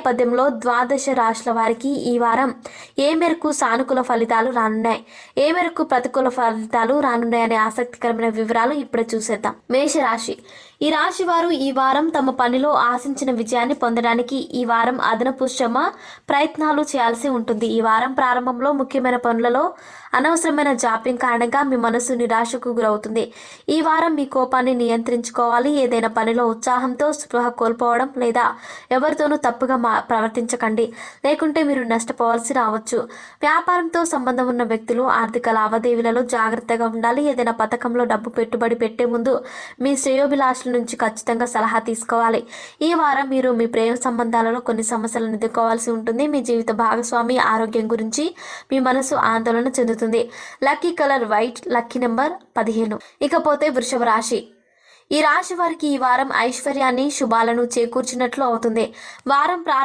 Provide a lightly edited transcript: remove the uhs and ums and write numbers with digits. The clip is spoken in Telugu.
నేపథ్యంలో ద్వాదశ రాశుల వారికి ఈ వారం ఏ మేరకు సానుకూల ఫలితాలు రానున్నాయి, ఏ మేరకు ప్రతికూల ఫలితాలు రానున్నాయి అనే ఆసక్తికరమైన వివరాలు ఇప్పుడు చూసేద్దాం. మేషరాశి. ఈ రాశి వారు ఈ వారం తమ పనిలో ఆశించిన విజయాన్ని పొందడానికి ఈ వారం అదనపు శ్రమ ప్రయత్నాలు చేయాల్సి ఉంటుంది. ఈ వారం ప్రారంభంలో ముఖ్యమైన పనులలో అనవసరమైన జాప్యం కారణంగా మీ మనసు నిరాశకు గురవుతుంది. ఈ వారం మీ కోపాన్ని నియంత్రించుకోవాలి. ఏదైనా పనిలో ఉత్సాహంతో స్పృహ కోల్పోవడం లేదా ఎవరితోనూ తప్పుగా ప్రవర్తించకండి, లేకుంటే మీరు నష్టపోవాల్సి రావచ్చు. వ్యాపారంతో సంబంధం ఉన్న వ్యక్తులు ఆర్థిక లావాదేవీలలో జాగ్రత్తగా ఉండాలి. ఏదైనా పథకంలో డబ్బు పెట్టుబడి పెట్టే ముందు మీ శ్రేయోభిలాషుల నుంచి ఖచ్చితంగా సలహా తీసుకోవాలి. ఈ వారం మీరు మీ ప్రేమ సంబంధాలలో కొన్ని సమస్యలను ఎదుర్కోవాల్సి ఉంటుంది. మీ జీవిత భాగస్వామి ఆరోగ్యం గురించి మీ మనసు ఆందోళన చెందుతుంది. Lucky colour white, lucky number 15. ఇకపోతే వృషభ రాశి. ఈ రాశి వారికి ఈ వారం ఐశ్వర్యాన్ని, శుభాలను చేకూర్చినట్లు అవుతుంది. వారం